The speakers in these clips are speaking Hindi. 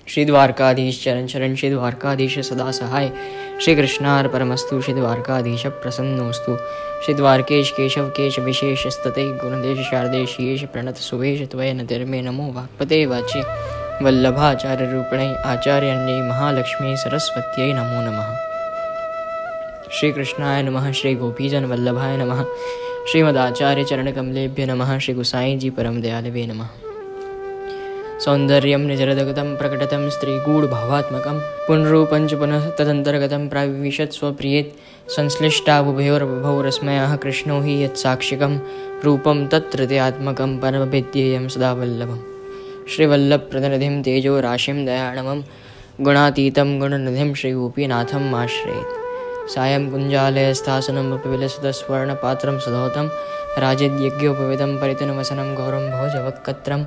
श्री द्वारकाधीश चरण शरण, श्री द्वारकाधीश सदा सहाय, श्री कृष्णार परमस्तु, श्री द्वारकाधीश प्रसन्नोस्तु। श्री द्वारकेश केशव केश विशेष स्तते गुणदेश शारदेशीयेश प्रणत सुवेश त्वय नतिर्मे नमो वाक्पते वाचे वल्लभाचार्य रूपिणे आचार्यन्यै महालक्ष्मी सरस्वत्यै नमो नमः। श्री कृष्णाय नमः, श्री गोपीजन वल्लभाय नमः, श्रीमदाचार्य चरण कमलेभ्य नमः, श्री गुसाई जी परम दयालवे नमः। सौंदर्यं निजरदगतं प्रकटतं स्त्रीगूढभावात्मकं पुनरूपं च पुनः तदन्तर्गतं प्राविशत् स्वप्रियेत् संश्लिष्टावुभयोर्वभौ रश्मयः कृष्णो हि यत्साक्षिकं रूपं तत्तृतीयात्मकं परमभिद्येयं सदा वल्लभम्। श्रीवल्लभप्रतिनिधिं तेजो राशिं दयाणवं गुणातीतं गुणनिधिं श्रीगोपीनाथम् आश्रयेत्। सायं कुञ्जालयस्थासनमपि विलसतस्वर्णपात्रं सदोतं राजद्यज्ञोपविदं परितनवसनं गौरं भोजवक्कत्रं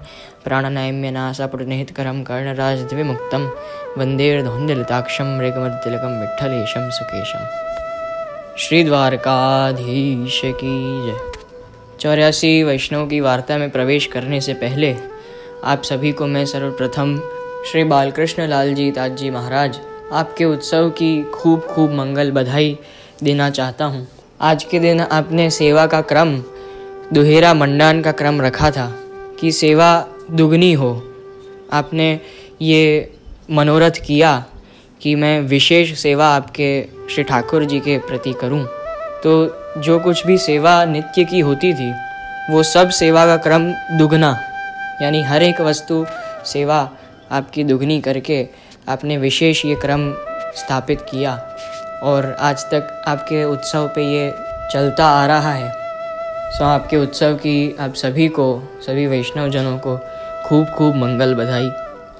प्राणनैम्यनासापुटनिहितकरं कर्णराजद्विमुक्तं वन्देर्धौन्दलिताक्षं मृगमद्तिलकं विठ्ठलेशं सुकेशम्। श्री द्वारकाधीश की जय। 84 वैष्णव की वार्ता में प्रवेश करने से पहले आप सभी को मैं सर्वप्रथम श्री बालकृष्ण लाल जी ताज जी महाराज आपके उत्सव की खूब खूब मंगल बधाई देना चाहता हूँ। आज के दिन आपने सेवा का क्रम दुहेरा मंडान का क्रम रखा था कि सेवा दुगनी हो। आपने ये मनोरथ किया कि मैं विशेष सेवा आपके श्री ठाकुर जी के प्रति करूं। तो जो कुछ भी सेवा नित्य की होती थी वो सब सेवा का क्रम दुगना, यानी हर एक वस्तु सेवा आपकी दुगनी करके आपने विशेष ये क्रम स्थापित किया और आज तक आपके उत्सव पे ये चलता आ रहा है। सो आपके उत्सव की आप सभी को, सभी वैष्णव जनों को खूब खूब मंगल बधाई।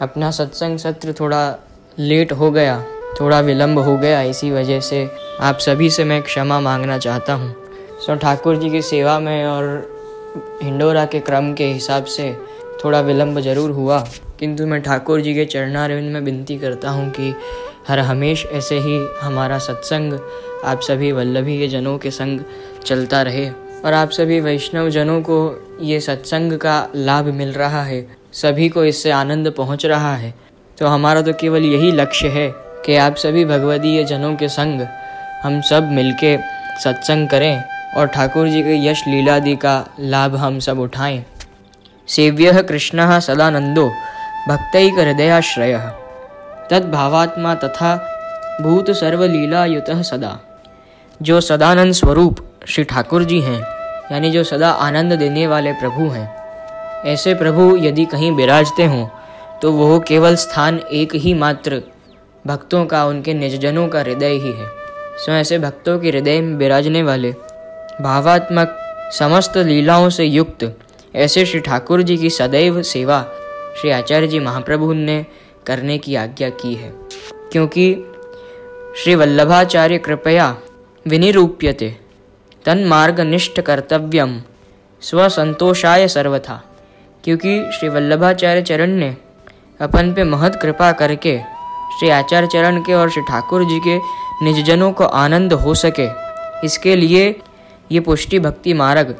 अपना सत्संग सत्र थोड़ा लेट हो गया, थोड़ा विलंब हो गया, इसी वजह से आप सभी से मैं क्षमा मांगना चाहता हूँ। सो ठाकुर जी की सेवा में और हिंडोरा के क्रम के हिसाब से थोड़ा विलंब जरूर हुआ, किंतु मैं ठाकुर जी के चरणारविंद में विनती करता हूँ कि हर हमेश ऐसे ही हमारा सत्संग आप सभी वल्लभी के जनों के संग चलता रहे और आप सभी वैष्णव जनों को ये सत्संग का लाभ मिल रहा है, सभी को इससे आनंद पहुँच रहा है। तो हमारा तो केवल यही लक्ष्य है कि आप सभी भगवदीय जनों के संग हम सब मिलके सत्संग करें और ठाकुर जी के यश लीलादि का लाभ हम सब उठाएं। सेव्यः कृष्णः सदानंदो भक्तैक हृदयाश्रयः तद्भावात्मा तथा भूत सर्वलीलायुतः सदा। जो सदानंद स्वरूप श्री ठाकुर जी हैं, यानी जो सदा आनंद देने वाले प्रभु हैं, ऐसे प्रभु यदि कहीं विराजते हों तो वो केवल स्थान एक ही मात्र भक्तों का, उनके निजजनों का हृदय ही है। सो ऐसे भक्तों के हृदय में विराजने वाले भावात्मक समस्त लीलाओं से युक्त ऐसे श्री ठाकुर जी की सदैव सेवा श्री आचार्य जी महाप्रभु ने करने की आज्ञा की है, क्योंकि श्री वल्लभाचार्य कृपया विनिरूप्यते तन्मार्गनिष्ठ कर्तव्यम स्वसंतोषाय सर्वथा। क्योंकि श्री वल्लभाचार्य चरण ने अपन पे महत कृपा करके श्री आचार्य चरण के और श्री ठाकुर जी के निजजनों को आनंद हो सके, इसके लिए ये पुष्टि भक्ति मार्ग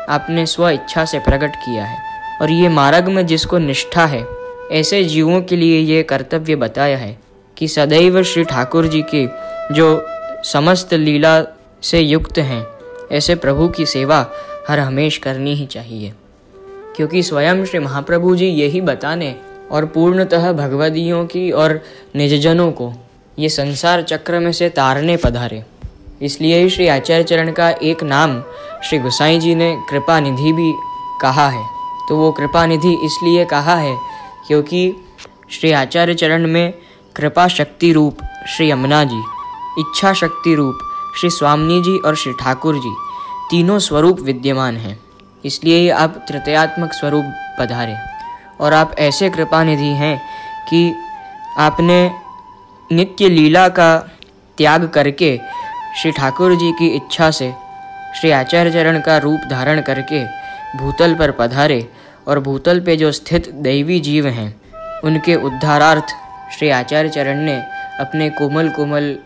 आपने स्व इच्छा से प्रकट किया है। और ये मार्ग में जिसको निष्ठा है, ऐसे जीवों के लिए ये कर्तव्य बताया है कि सदैव श्री ठाकुर जी की जो समस्त लीला से युक्त हैं, ऐसे प्रभु की सेवा हर हमेश करनी ही चाहिए। क्योंकि स्वयं श्री महाप्रभु जी यही बताने और पूर्णतः भगवदियों की और निजजनों को ये संसार चक्र में से तारने पधारे। इसलिए ही श्री आचार्य चरण का एक नाम श्री गोसाई जी ने कृपा निधि भी कहा है। तो वो कृपा निधि इसलिए कहा है क्योंकि श्री आचार्य चरण में कृपा शक्ति रूप श्री यमुना जी, इच्छा शक्ति रूप श्री स्वामी जी और श्री ठाकुर जी तीनों स्वरूप विद्यमान हैं। इसलिए आप तृतीयात्मक स्वरूप पधारे और आप ऐसे कृपा निधि हैं कि आपने नित्य लीला का त्याग करके श्री ठाकुर जी की इच्छा से श्री आचार्य चरण का रूप धारण करके भूतल पर पधारे और भूतल पे जो स्थित दैवी जीव हैं उनके उद्धारार्थ श्री आचार्य चरण ने अपने कोमल कोमल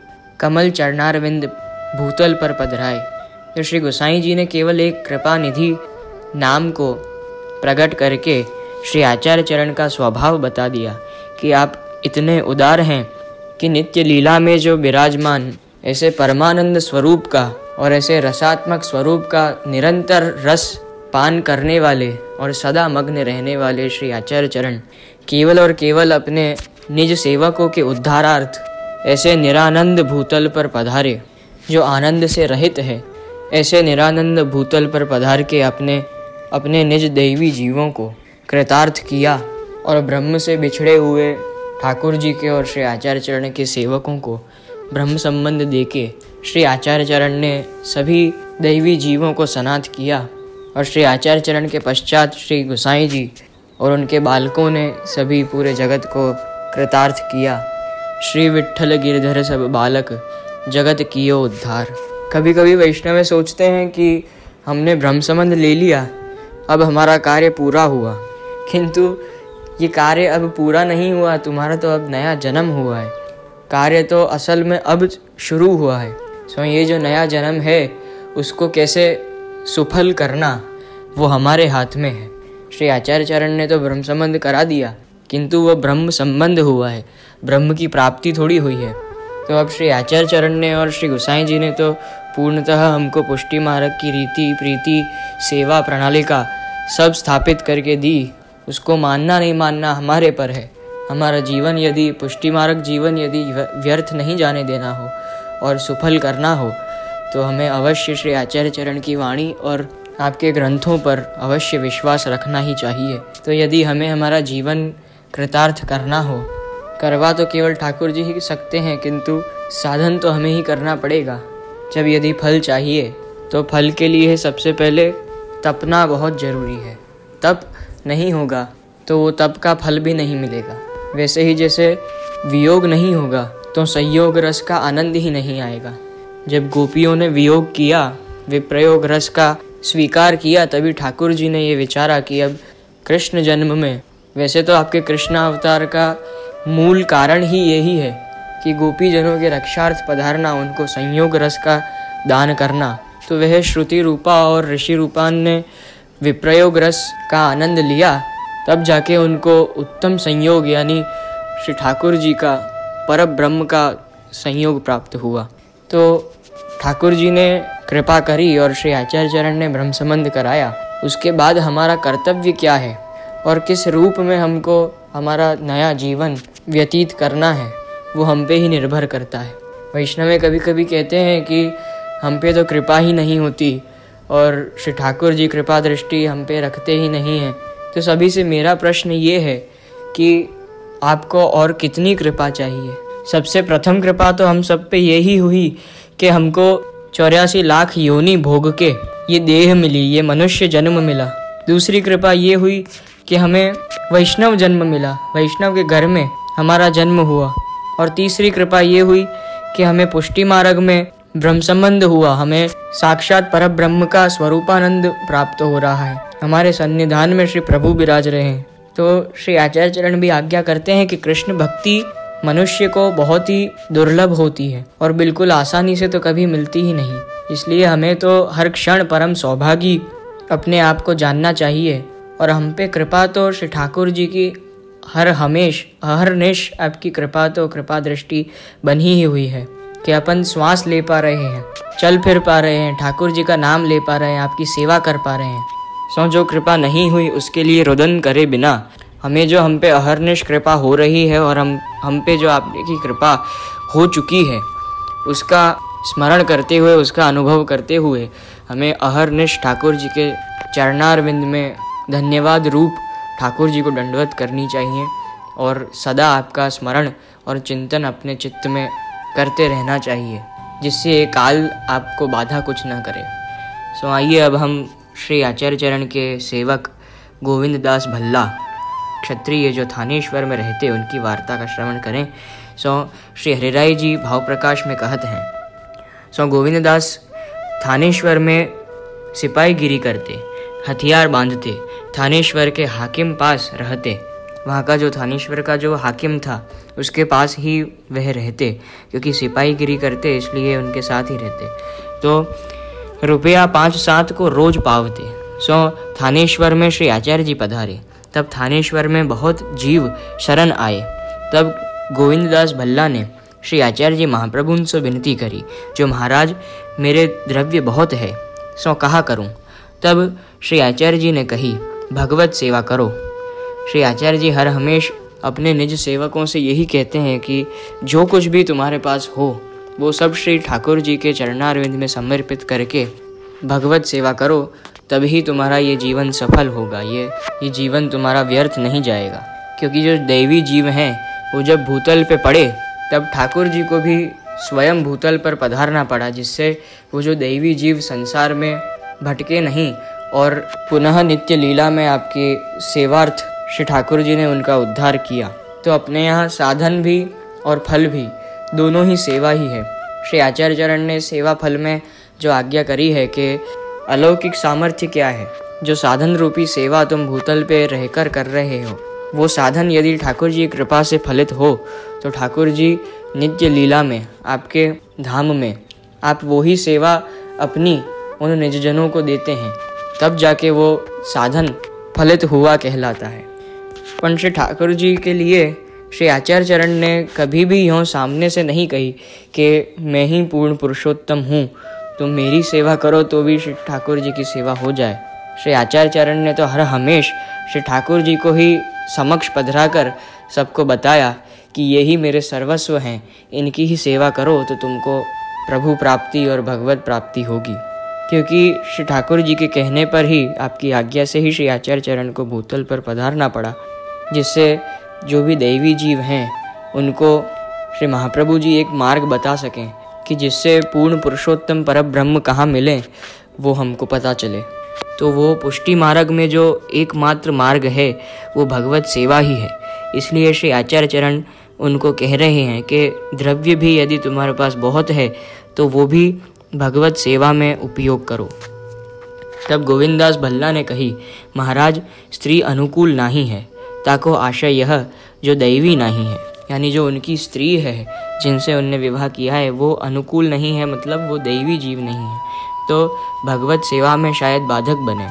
कमल चरणारविंद भूतल पर पधराए। तो श्री गोसाई जी ने केवल एक कृपा निधि नाम को प्रकट करके श्री आचार्य चरण का स्वभाव बता दिया कि आप इतने उदार हैं कि नित्य लीला में जो विराजमान ऐसे परमानंद स्वरूप का और ऐसे रसात्मक स्वरूप का निरंतर रस पान करने वाले और सदा मग्न रहने वाले श्री आचार्य चरण केवल और केवल अपने निज सेवकों के उद्धारार्थ ऐसे निरानंद भूतल पर पधारे, जो आनंद से रहित है। ऐसे निरानंद भूतल पर पधार के अपने निज दैवी जीवों को कृतार्थ किया और ब्रह्म से बिछड़े हुए ठाकुर जी के और श्री आचार्य चरण के सेवकों को ब्रह्म संबंध देके श्री आचार्य चरण ने सभी दैवी जीवों को सनाथ किया और श्री आचार्य चरण के पश्चात श्री गोसाई जी और उनके बालकों ने सभी पूरे जगत को कृतार्थ किया। श्री विट्ठल गिरधर सब बालक जगत कियो उद्धार। कभी कभी वैष्णव सोचते हैं कि हमने ब्रह्म संबंध ले लिया, अब हमारा कार्य पूरा हुआ, किंतु ये कार्य अब पूरा नहीं हुआ। तुम्हारा तो अब नया जन्म हुआ है, कार्य तो असल में अब शुरू हुआ है। सो ये जो नया जन्म है उसको कैसे सुफल करना वो हमारे हाथ में है। श्री आचार्य चरण ने तो ब्रह्म संबंध करा दिया, किंतु वह ब्रह्म संबंध हुआ है, ब्रह्म की प्राप्ति थोड़ी हुई है। तो अब श्री आचार्य चरण ने और श्री गोसाई जी ने तो पूर्णतः हमको पुष्टि मार्ग की रीति प्रीति सेवा प्रणालिका सब स्थापित करके दी। उसको मानना नहीं मानना हमारे पर है। हमारा जीवन यदि पुष्टि मार्ग जीवन यदि व्यर्थ नहीं जाने देना हो और सुफल करना हो तो हमें अवश्य श्री आचार्य चरण की वाणी और आपके ग्रंथों पर अवश्य विश्वास रखना ही चाहिए। तो यदि हमें हमारा जीवन कृतार्थ करना हो, करवा तो केवल ठाकुर जी ही सकते हैं, किंतु साधन तो हमें ही करना पड़ेगा। जब यदि फल चाहिए तो फल के लिए सबसे पहले तपना बहुत ज़रूरी है। तप नहीं होगा तो वो तप का फल भी नहीं मिलेगा। वैसे ही जैसे वियोग नहीं होगा तो संयोग रस का आनंद ही नहीं आएगा। जब गोपियों ने वियोग किया, विप्रयोग रस का स्वीकार किया, तभी ठाकुर जी ने ये विचारा कि अब कृष्ण जन्म में, वैसे तो आपके कृष्ण अवतार का मूल कारण ही यही है कि गोपी जनों के रक्षार्थ पधारना, उनको संयोग रस का दान करना। तो वह श्रुति रूपा और ऋषि रूपान ने विप्रयोग रस का आनंद लिया, तब जाके उनको उत्तम संयोग यानी श्री ठाकुर जी का पर ब्रह्म का संयोग प्राप्त हुआ। तो ठाकुर जी ने कृपा करी और श्री आचार्य चरण ने ब्रह्म संबंध कराया। उसके बाद हमारा कर्तव्य क्या है और किस रूप में हमको हमारा नया जीवन व्यतीत करना है वो हम पे ही निर्भर करता है। वैष्णव कभी कभी कहते हैं कि हम पे तो कृपा ही नहीं होती और श्री ठाकुर जी कृपा दृष्टि हम पे रखते ही नहीं हैं। तो सभी से मेरा प्रश्न ये है कि आपको और कितनी कृपा चाहिए। सबसे प्रथम कृपा तो हम सब पे यही हुई कि हमको 84 लाख योनि भोग के ये देह मिली, ये मनुष्य जन्म मिला। दूसरी कृपा ये हुई कि हमें वैष्णव जन्म मिला, वैष्णव के घर में हमारा जन्म हुआ। और तीसरी कृपा ये हुई कि हमें पुष्टि मार्ग में ब्रह्म संबंध हुआ, हमें साक्षात पर ब्रह्म का स्वरूपानंद प्राप्त हो रहा है, हमारे सन्निधान में श्री प्रभु विराज रहे हैं। तो श्री आचार्य चरण भी आज्ञा करते हैं कि कृष्ण भक्ति मनुष्य को बहुत ही दुर्लभ होती है और बिल्कुल आसानी से तो कभी मिलती ही नहीं। इसलिए हमें तो हर क्षण परम सौभागी अपने आप को जानना चाहिए। और हम पे कृपा तो श्री ठाकुर जी की हर निश आपकी कृपा तो कृपा दृष्टि बनी ही हुई है कि अपन श्वास ले पा रहे हैं, चल फिर पा रहे हैं, ठाकुर जी का नाम ले पा रहे हैं, आपकी सेवा कर पा रहे हैं। सो जो कृपा नहीं हुई उसके लिए रुदन करे बिना हमें जो हम पे अहर्निश कृपा हो रही है और हम पे जो आपकी कृपा हो चुकी है उसका स्मरण करते हुए, उसका अनुभव करते हुए हमें अहर्निश ठाकुर जी के चरणारविंद में धन्यवाद रूप ठाकुर जी को दंडवत करनी चाहिए और सदा आपका स्मरण और चिंतन अपने चित्त में करते रहना चाहिए, जिससे ये काल आपको बाधा कुछ न करे। सो आइए अब हम श्री आचार्य चरण के सेवक गोविंद दास भल्ला क्षत्रिय जो थानेश्वर में रहते उनकी वार्ता का श्रवण करें। सो श्री हरिराय जी भाव प्रकाश में कहते हैं, सो गोविंद दास थानेश्वर में सिपाहीगिरी करते, हथियार बांधते, थानेश्वर के हाकिम पास रहते। वहाँ का जो थानेश्वर का जो हाकिम था उसके पास ही वह रहते, क्योंकि सिपाहीगिरी करते इसलिए उनके साथ ही रहते। तो रुपया 5-7 को रोज पावते। सो थानेश्वर में श्री आचार्य जी पधारे, तब थानेश्वर में बहुत जीव शरण आए। तब गोविंददास भल्ला ने श्री आचार्य जी महाप्रभु से विनती करी, जो महाराज मेरे द्रव्य बहुत है, सो कहा करूं। तब श्री आचार्य जी ने कही, भगवत सेवा करो। श्री आचार्य जी हर हमेश अपने निज सेवकों से यही कहते हैं कि जो कुछ भी तुम्हारे पास हो वो सब श्री ठाकुर जी के चरणारविंद में समर्पित करके भगवत सेवा करो, तभी तुम्हारा ये जीवन सफल होगा। ये जीवन तुम्हारा व्यर्थ नहीं जाएगा। क्योंकि जो दैवी जीव हैं वो जब भूतल पे पड़े तब ठाकुर जी को भी स्वयं भूतल पर पधारना पड़ा, जिससे वो जो दैवी जीव संसार में भटके नहीं और पुनः नित्य लीला में आपके सेवार्थ श्री ठाकुर जी ने उनका उद्धार किया। तो अपने यहाँ साधन भी और फल भी दोनों ही सेवा ही है। श्री आचार्य चरण ने सेवा फल में जो आज्ञा करी है कि अलौकिक सामर्थ्य क्या है, जो साधन रूपी सेवा तुम भूतल पे रहकर कर रहे हो, वो साधन यदि ठाकुर जी की कृपा से फलित हो तो ठाकुर जी नित्य लीला में आपके धाम में आप वो ही सेवा अपनी उन निजजनों को देते हैं, तब जाके वो साधन फलित हुआ कहलाता है। पर श्री ठाकुर जी के लिए श्री आचार्य चरण ने कभी भी यूँ सामने से नहीं कही कि मैं ही पूर्ण पुरुषोत्तम हूँ, तुम मेरी सेवा करो तो भी श्री ठाकुर जी की सेवा हो जाए। श्री आचार्य चरण ने तो हर हमेश श्री ठाकुर जी को ही समक्ष पधरा कर सबको बताया कि यही मेरे सर्वस्व हैं, इनकी ही सेवा करो तो तुमको प्रभु प्राप्ति और भगवत प्राप्ति होगी। क्योंकि श्री ठाकुर जी के कहने पर ही, आपकी आज्ञा से ही श्री आचार्य चरण को भूतल पर पधारना पड़ा, जिससे जो भी दैवी जीव हैं उनको श्री महाप्रभु जी एक मार्ग बता सकें कि जिससे पूर्ण पुरुषोत्तम परब्रह्म कहाँ मिले वो हमको पता चले। तो वो पुष्टि मार्ग में जो एकमात्र मार्ग है वो भगवत सेवा ही है। इसलिए श्री आचार्य चरण उनको कह रहे हैं कि द्रव्य भी यदि तुम्हारे पास बहुत है तो वो भी भगवत सेवा में उपयोग करो। तब गोविंददास भल्ला ने कही, महाराज स्त्री अनुकूल नहीं है, ताको आशय यह जो दैवी नहीं है, यानी जो उनकी स्त्री है जिनसे उनने विवाह किया है वो अनुकूल नहीं है, मतलब वो दैवी जीव नहीं है, तो भगवत सेवा में शायद बाधक बने।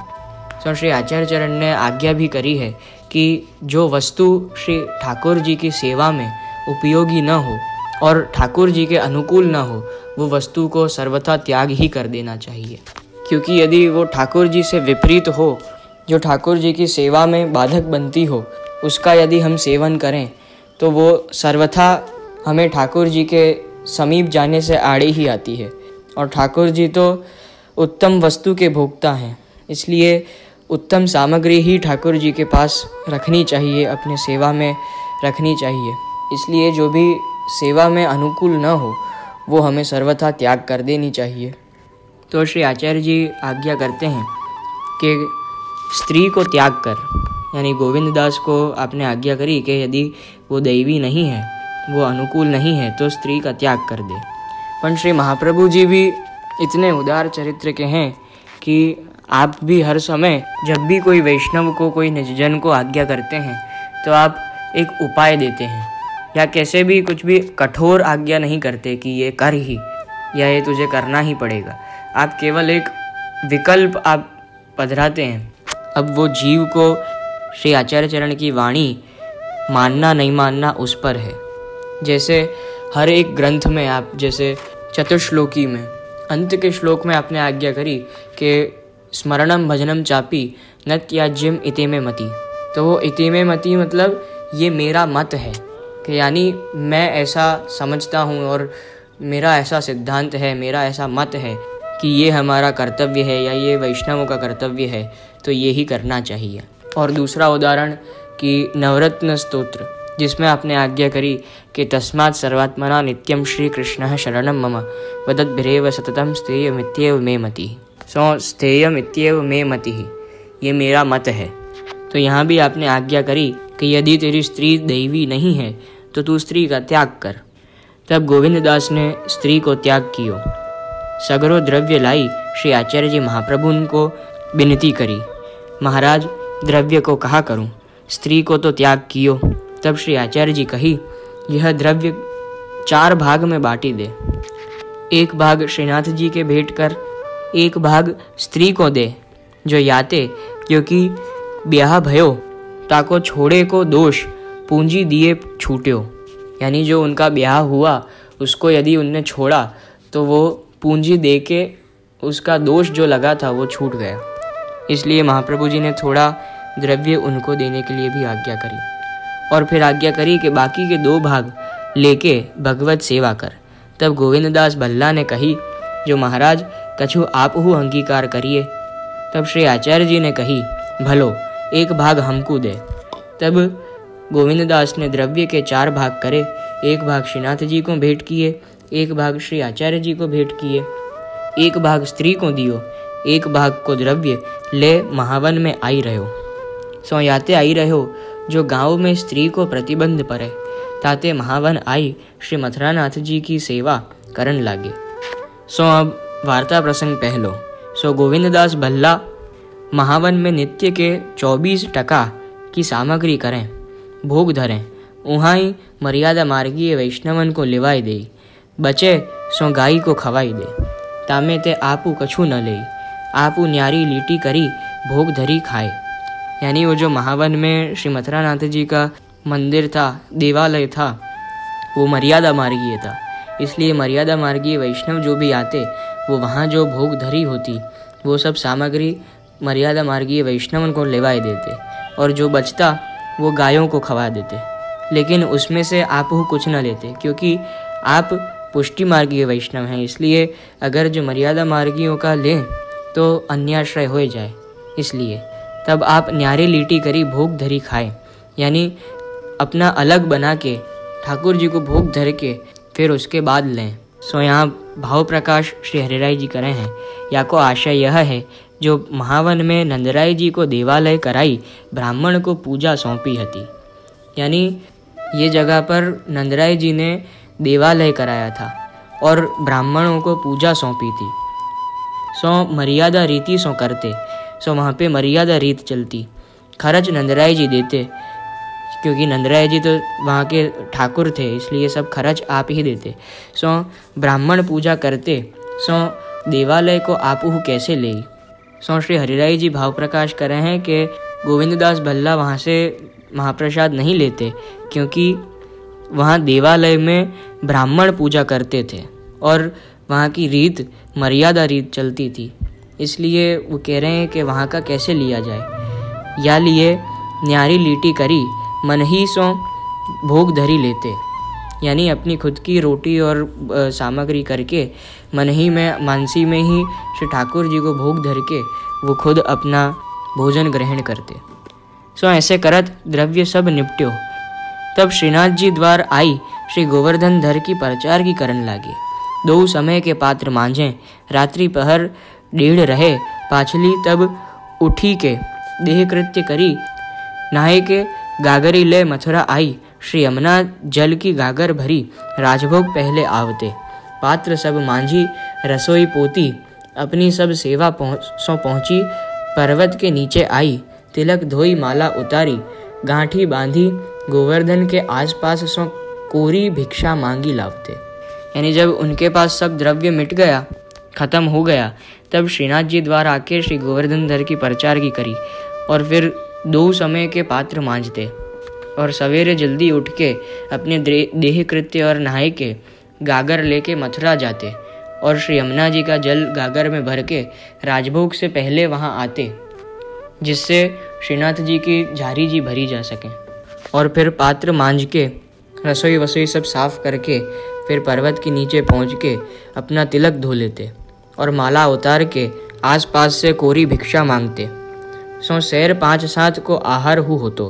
तो श्री आचार्य चरण ने आज्ञा भी करी है कि जो वस्तु श्री ठाकुर जी की सेवा में उपयोगी न हो और ठाकुर जी के अनुकूल न हो वो वस्तु को सर्वथा त्याग ही कर देना चाहिए। क्योंकि यदि वो ठाकुर जी से विपरीत हो, जो ठाकुर जी की सेवा में बाधक बनती हो, उसका यदि हम सेवन करें तो वो सर्वथा हमें ठाकुर जी के समीप जाने से आड़े ही आती है। और ठाकुर जी तो उत्तम वस्तु के भोक्ता हैं, इसलिए उत्तम सामग्री ही ठाकुर जी के पास रखनी चाहिए, अपने सेवा में रखनी चाहिए। इसलिए जो भी सेवा में अनुकूल न हो वो हमें सर्वथा त्याग कर देनी चाहिए। तो श्री आचार्य जी आज्ञा करते हैं कि स्त्री को त्याग कर, यानी गोविंददास को आपने आज्ञा करी कि यदि वो दैवी नहीं है, वो अनुकूल नहीं है, तो स्त्री का त्याग कर दे। पर श्री महाप्रभु जी भी इतने उदार चरित्र के हैं कि आप भी हर समय जब भी कोई वैष्णव को, कोई निजजन को आज्ञा करते हैं तो आप एक उपाय देते हैं, या कैसे भी कुछ भी कठोर आज्ञा नहीं करते कि ये कर ही या ये तुझे करना ही पड़ेगा। आप केवल एक विकल्प आप पधराते हैं। अब वो जीव को श्री आचार्य चरण की वाणी मानना नहीं मानना उस पर है। जैसे हर एक ग्रंथ में आप, जैसे चतुश्लोकी में अंत के श्लोक में आपने आज्ञा करी कि स्मरणम भजनम चापी न त्याज्यम इति में मति, तो वो इति में मति मतलब ये मेरा मत है, कि यानी मैं ऐसा समझता हूँ और मेरा ऐसा सिद्धांत है, मेरा ऐसा मत है कि ये हमारा कर्तव्य है या ये वैष्णवों का कर्तव्य है, तो ये ही करना चाहिए। और दूसरा उदाहरण कि नवरत्न स्तोत्र, जिसमें आपने आज्ञा करी कि तस्मात् सर्वात्मना नित्यं श्री कृष्णः शरणं मम वदद्भिरेव सततं स्थेयमित्येव मे मतिः। सो स्थेयमित्येव मे मतिः, ये मेरा मत है। तो यहाँ भी आपने आज्ञा करी कि यदि तेरी स्त्री दैवी नहीं है तो तू स्त्री का त्याग कर। तब गोविंददास ने स्त्री को त्याग कियो। सगरो द्रव्य लाई श्री आचार्य जी महाप्रभु को विनती करी, महाराज द्रव्य को कहा करूं, स्त्री को तो त्याग कियो। तब श्री आचार्य जी कही, यह द्रव्य 4 भाग में बांटी दे, एक भाग श्रीनाथ जी के भेंट कर, एक भाग स्त्री को दे जो याते, क्योंकि ब्याह भयो ताको छोड़े को दोष पूंजी दिए छूट्यो, यानी जो उनका ब्याह हुआ उसको यदि उनने छोड़ा तो वो पूंजी दे के उसका दोष जो लगा था वो छूट गया। इसलिए महाप्रभु जी ने थोड़ा द्रव्य उनको देने के लिए भी आज्ञा करी और फिर आज्ञा करी कि बाकी के 2 भाग लेके भगवत सेवा कर। तब गोविंददास भल्ला ने कही, जो महाराज कछु आप हु अंगीकार करिए। तब श्री आचार्य जी ने कही, भलो 1 भाग हमको दे। तब गोविंददास ने द्रव्य के 4 भाग करे, 1 भाग श्रीनाथ जी को भेंट किए, 1 भाग श्री आचार्य जी को भेंट किए, 1 भाग स्त्री को दियो, 1 भाग को द्रव्य ले महावन में आई रहो। सो याते आई रहो, जो गाँव में स्त्री को प्रतिबंध पड़े, ताते महावन आई श्री मथुरानाथ जी की सेवा करन लागे। सो अब वार्ता प्रसंग पहलो। सो गोविंददास भल्ला महावन में नित्य के 24% की सामग्री करें, भोग धरें, वहाँ ही मर्यादा मार्गीय वैष्णवन को लिवाई दे, बचे सो गाय को खवाई दे। तामे ते आपू कछु न ले, आपू न्यारी लीटी करी भोग धरी खाए। यानी वो जो महावन में श्री मथुरानाथ जी का मंदिर था, देवालय था, वो मर्यादा मार्गीय था। इसलिए मर्यादा मार्गीय वैष्णव जो भी आते वो वहाँ जो भोग धरी होती वो सब सामग्री मर्यादा मार्गीय वैष्णवन को लेवाए देते और जो बचता वो गायों को खवा देते। लेकिन उसमें से आप कुछ न लेते, क्योंकि आप पुष्टि मार्गीय वैष्णव हैं। इसलिए अगर जो मर्यादा मार्गियों का लें तो अन्याश्रय हो जाए। इसलिए तब आप न्यारी लीटी करी भोग धरी खाए, यानी अपना अलग बना के ठाकुर जी को भोग धर के फिर उसके बाद लें। सो यहाँ भाव प्रकाश श्री हरिराय जी करे हैं। या को आशय यह है, जो महावन में नंदराय जी को देवालय कराई ब्राह्मण को पूजा सौंपी हती। यानी ये जगह पर नंदराय जी ने देवालय कराया था और ब्राह्मणों को पूजा सौंपी थी। सो मर्यादा रीति सो करते, सो वहाँ पे मर्यादा रीत चलती। खर्च नंदराय जी देते, क्योंकि नंदराय जी तो वहाँ के ठाकुर थे, इसलिए सब खर्च आप ही देते। सो ब्राह्मण पूजा करते, सो देवालय को आप कैसे ले। सो श्री हरिराय जी भाव प्रकाश कर रहे हैं कि गोविंददास भल्ला वहाँ से महाप्रसाद नहीं लेते, क्योंकि वहाँ देवालय में ब्राह्मण पूजा करते थे और वहाँ की रीत मर्यादा रीत चलती थी। इसलिए वो कह रहे हैं कि वहाँ का कैसे लिया जाए। या लिए न्यारी लीटी करी मन ही सो भोग धरी लेते, यानी अपनी खुद की रोटी और सामग्री करके मन ही में मानसी में ही श्री ठाकुर जी को भोग धर के वो खुद अपना भोजन ग्रहण करते। सो ऐसे करत द्रव्य सब निपट्यो। तब श्रीनाथ जी द्वार आई श्री गोवर्धन धर की प्रचार की करन लागे। 2 समय के पात्र मांझे, रात्रि पहर 1:30 रहे पाछली। तब उठी के देह कृत्य करी, नहाए के गागरी ले मथुरा आई। श्री यमुना जल की गागर भरी, राजभोग पहले आवते। पात्र सब मांझी, रसोई पोती, अपनी सब सेवा पहुंची। पर्वत के नीचे आई, तिलक धोई माला उतारी। गांठी बांधी, गोवर्धन के आसपास सो कोरी भिक्षा मांगी लावते। यानी जब उनके पास सब द्रव्य मिट गया, खत्म हो गया, तब श्रीनाथ जी द्वारा आके श्री गोवर्धन धर की प्रचार की करी और फिर 2 समय के पात्र मांझते और सवेरे जल्दी उठ के अपने देह कृत्य और नहाए के गागर लेके मथुरा जाते और श्री यमुना जी का जल गागर में भर के राजभोग से पहले वहाँ आते, जिससे श्रीनाथ जी की झारी जी भरी जा सके। और फिर पात्र मांझ के रसोई वसोई सब साफ करके फिर पर्वत के नीचे पहुँच के अपना तिलक धो लेते और माला उतार के आसपास से कोरी भिक्षा मांगते। सो शहर 5-7 को आहार होतो,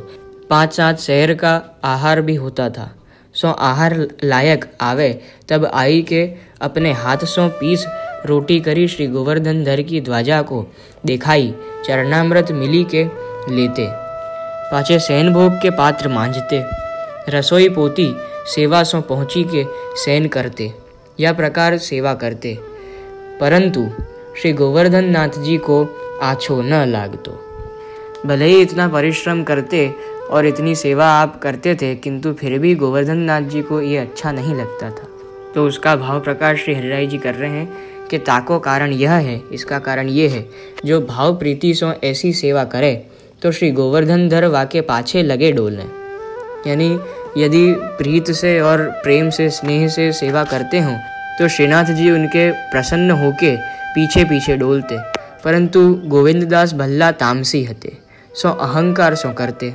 5-7 शहर का आहार भी होता था। सो आहार लायक आवे तब आई के अपने हाथ सो पीस रोटी करी श्री गोवर्धन धर की ध्वजा को दिखाई, चरणामृत मिली के लेते। पाछे सैन भोग के पात्र मांझते, रसोई पोती सेवा सो पहुँची के सैन करते, यह प्रकार सेवा करते। परंतु श्री गोवर्धन नाथ जी को आछो न लागतो। भले ही इतना परिश्रम करते और इतनी सेवा आप करते थे, किंतु फिर भी गोवर्धन नाथ जी को ये अच्छा नहीं लगता था। तो उसका भाव प्रकाश श्री हरिराय जी कर रहे हैं कि ताको कारण यह है, इसका कारण ये है, जो भाव प्रीति सो ऐसी सेवा करे तो श्री गोवर्धन धर वाके पाछे लगे डोलने। यानी यदि प्रीत से और प्रेम से स्नेह से सेवा करते हों तो श्रीनाथ जी उनके प्रसन्न होके पीछे पीछे डोलते। परंतु गोविंददास भल्ला तामसी हते, सो अहंकार सो करते।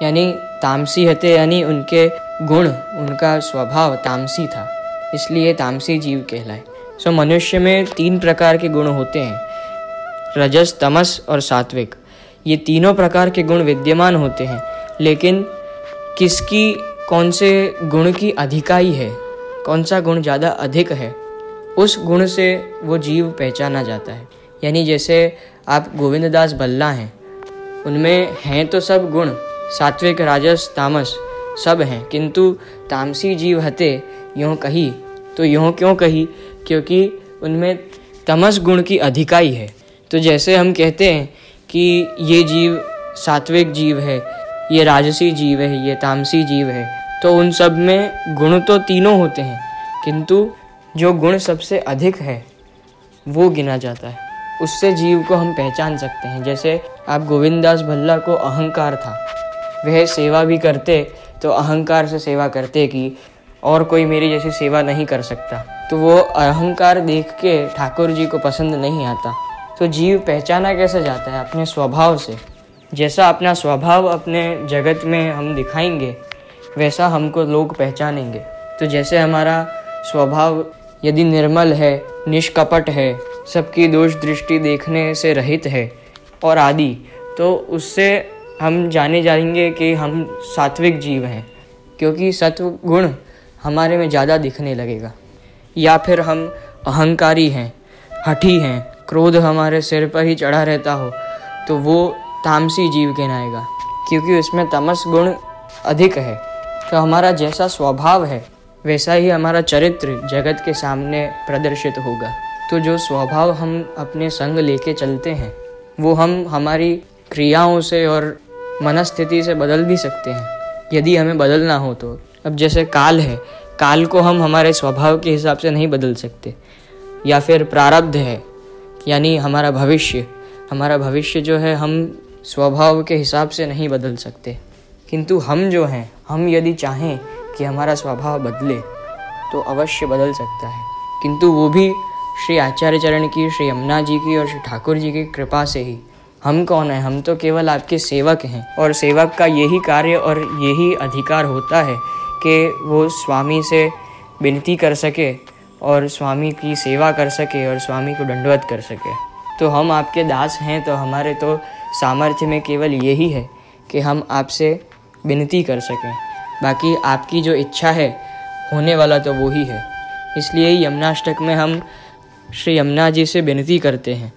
यानी तामसी हते यानी उनके गुण, उनका स्वभाव तामसी था, इसलिए तामसी जीव कहलाए। सो मनुष्य में 3 प्रकार के गुण होते हैं, रजस, तमस और सात्विक। ये तीनों प्रकार के गुण विद्यमान होते हैं, लेकिन किसकी कौन से गुण की अधिकाई है, कौन सा गुण ज़्यादा अधिक है, उस गुण से वो जीव पहचाना जाता है। यानी जैसे आप गोविंददास भल्ला हैं, उनमें हैं तो सब गुण, सात्विक, राजस, तामस सब हैं, किंतु तामसी जीव हते यूँ कही तो यूँ क्यों कही, क्योंकि उनमें तमस गुण की अधिकाई है। तो जैसे हम कहते हैं कि ये जीव सात्विक जीव है, ये राजसी जीव है, ये तामसी जीव है, तो उन सब में गुण तो तीनों होते हैं, किंतु जो गुण सबसे अधिक है वो गिना जाता है, उससे जीव को हम पहचान सकते हैं। जैसे आप गोविंददास भल्ला को अहंकार था, वह सेवा भी करते तो अहंकार से सेवा करते कि और कोई मेरी जैसी सेवा नहीं कर सकता, तो वो अहंकार देख के ठाकुर जी को पसंद नहीं आता। तो जीव पहचाना कैसे जाता है? अपने स्वभाव से। जैसा अपना स्वभाव अपने जगत में हम दिखाएंगे वैसा हमको लोग पहचानेंगे। तो जैसे हमारा स्वभाव यदि निर्मल है, निष्कपट है, सबकी दोष दृष्टि देखने से रहित है और आदि, तो उससे हम जाने जाएंगे कि हम सात्विक जीव हैं, क्योंकि सत्व गुण हमारे में ज़्यादा दिखने लगेगा। या फिर हम अहंकारी हैं, हठी हैं, क्रोध हमारे सिर पर ही चढ़ा रहता हो, तो वो तामसी जीव कहलाएगा, क्योंकि उसमें तमस गुण अधिक है। तो हमारा जैसा स्वभाव है वैसा ही हमारा चरित्र जगत के सामने प्रदर्शित होगा। तो जो स्वभाव हम अपने संग लेके चलते हैं वो हम हमारी क्रियाओं से और मनस्थिति से बदल भी सकते हैं, यदि हमें बदलना हो तो। अब जैसे काल है, काल को हम हमारे स्वभाव के हिसाब से नहीं बदल सकते। या फिर प्रारब्ध है, यानी हमारा भविष्य जो है हम स्वभाव के हिसाब से नहीं बदल सकते, किंतु हम जो हैं, हम यदि चाहें कि हमारा स्वभाव बदले तो अवश्य बदल सकता है, किंतु वो भी श्री आचार्य चरण की, श्री यमुना जी की और श्री ठाकुर जी की कृपा से ही। हम कौन है? हम तो केवल आपके सेवक हैं, और सेवक का यही कार्य और यही अधिकार होता है कि वो स्वामी से विनती कर सके और स्वामी की सेवा कर सके और स्वामी को दंडवत कर सके। तो हम आपके दास हैं, तो हमारे तो सामर्थ्य में केवल यही है कि हम आपसे विनती कर सकें, बाकी आपकी जो इच्छा है होने वाला तो वो ही है। इसलिए यमुनाष्टक में हम श्री यमुना जी से विनती करते हैं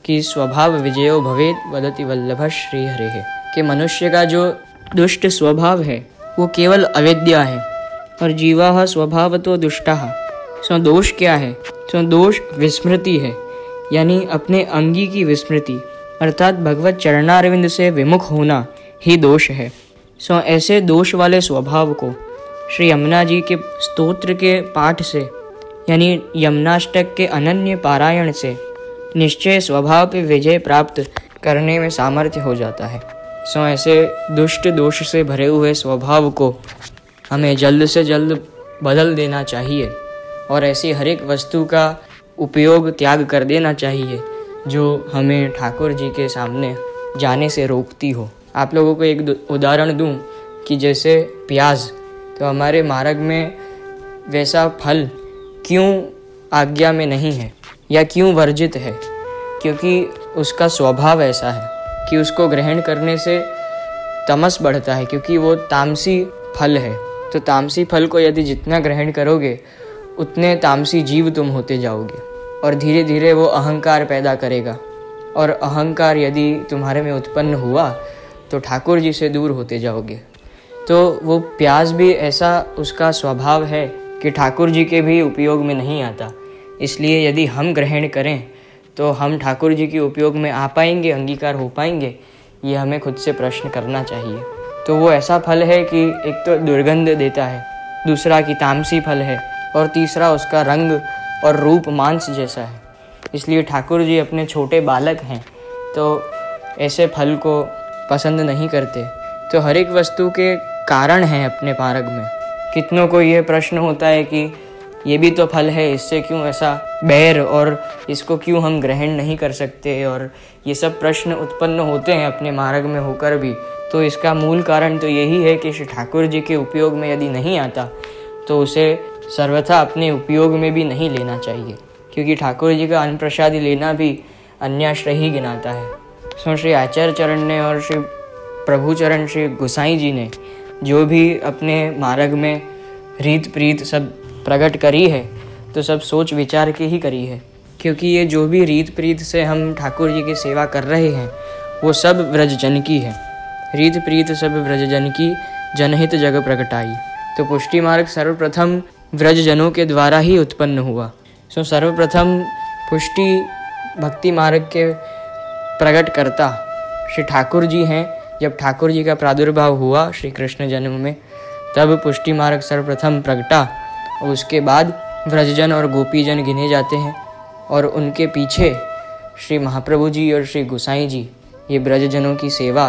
कि स्वभाव विजयो भवेत वदति वल्लभ श्री हरे, कि मनुष्य का जो दुष्ट स्वभाव है वो केवल अविद्या है, और जीवा स्वभाव तो दुष्टा। सो दोष क्या है? सो दोष विस्मृति है, यानी अपने अंगी की विस्मृति, अर्थात भगवत चरणारविंद से विमुख होना ही दोष है। सो ऐसे दोष वाले स्वभाव को श्री यमुना जी के स्तोत्र के पाठ से, यानी यमुनाष्टक के अनन्य पारायण से निश्चय स्वभाव पे विजय प्राप्त करने में सामर्थ्य हो जाता है। सो ऐसे दुष्ट दोष से भरे हुए स्वभाव को हमें जल्द से जल्द बदल देना चाहिए, और ऐसी हर एक वस्तु का उपयोग त्याग कर देना चाहिए जो हमें ठाकुर जी के सामने जाने से रोकती हो। आप लोगों को एक उदाहरण दूं कि जैसे प्याज, तो हमारे मार्ग में वैसा फल क्यों आज्ञा में नहीं है या क्यों वर्जित है? क्योंकि उसका स्वभाव ऐसा है कि उसको ग्रहण करने से तमस बढ़ता है, क्योंकि वो तामसी फल है। तो तामसी फल को यदि जितना ग्रहण करोगे उतने तामसी जीव तुम होते जाओगे, और धीरे धीरे वो अहंकार पैदा करेगा, और अहंकार यदि तुम्हारे में उत्पन्न हुआ तो ठाकुर जी से दूर होते जाओगे। तो वो प्याज भी ऐसा उसका स्वभाव है कि ठाकुर जी के भी उपयोग में नहीं आता। इसलिए यदि हम ग्रहण करें तो हम ठाकुर जी के उपयोग में आ पाएंगे, अंगीकार हो पाएंगे, ये हमें खुद से प्रश्न करना चाहिए। तो वो ऐसा फल है कि एक तो दुर्गंध देता है, दूसरा कि तामसी फल है, और तीसरा उसका रंग और रूप मांस जैसा है। इसलिए ठाकुर जी अपने छोटे बालक हैं तो ऐसे फल को पसंद नहीं करते। तो हर एक वस्तु के कारण हैं अपने मार्ग में। कितनों को ये प्रश्न होता है कि ये भी तो फल है, इससे क्यों ऐसा बैर और इसको क्यों हम ग्रहण नहीं कर सकते, और ये सब प्रश्न उत्पन्न होते हैं अपने मार्ग में होकर भी। तो इसका मूल कारण तो यही है कि श्री ठाकुर जी के उपयोग में यदि नहीं आता तो उसे सर्वथा अपने उपयोग में भी नहीं लेना चाहिए, क्योंकि ठाकुर जी का अन्न प्रसादी लेना भी अन्याश्रय ही गिनाता है। सो श्री आचार्य चरण ने और श्री प्रभु चरण श्री गोसाई जी ने जो भी अपने मार्ग में रीत प्रीत सब प्रकट करी है तो सब सोच विचार के ही करी है, क्योंकि ये जो भी रीत प्रीत से हम ठाकुर जी की सेवा कर रहे हैं वो सब व्रजजन की है। रीत प्रीत सब व्रजजन की, जनहित जग प्रगटाई। तो पुष्टि मार्ग सर्वप्रथम व्रजजनों के द्वारा ही उत्पन्न हुआ। सो सर्वप्रथम पुष्टि भक्ति मार्ग के प्रकट करता श्री ठाकुर जी हैं। जब ठाकुर जी का प्रादुर्भाव हुआ श्री कृष्ण जन्म में, तब पुष्टि मार्ग सर्वप्रथम प्रगटा, और उसके बाद व्रजजन और गोपीजन गिने जाते हैं, और उनके पीछे श्री महाप्रभु जी और श्री गोसाई जी ये ब्रजजनों की सेवा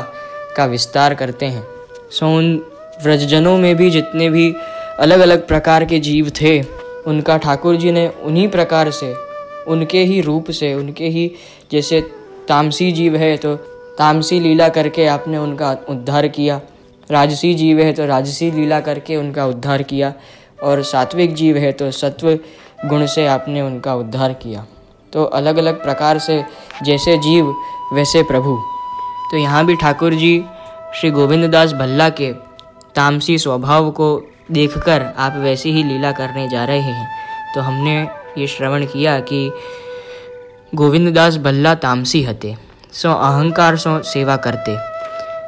का विस्तार करते हैं। सो उन व्रजजनों में भी जितने भी अलग अलग प्रकार के जीव थे, उनका ठाकुर जी ने उन्हीं प्रकार से, उनके ही रूप से, उनके ही, जैसे तामसी जीव है तो तामसी लीला करके आपने उनका उद्धार किया, राजसी जीव है तो राजसी लीला करके उनका उद्धार किया, और सात्विक जीव है तो सत्व गुण से आपने उनका उद्धार किया। तो अलग अलग प्रकार से जैसे जीव वैसे प्रभु। तो यहाँ भी ठाकुर जी श्री गोविंददास भल्ला के तामसी स्वभाव को देखकर आप वैसी ही लीला करने जा रहे हैं। तो हमने ये श्रवण किया कि गोविंददास भल्ला तामसी हते, सो अहंकार सो सेवा करते,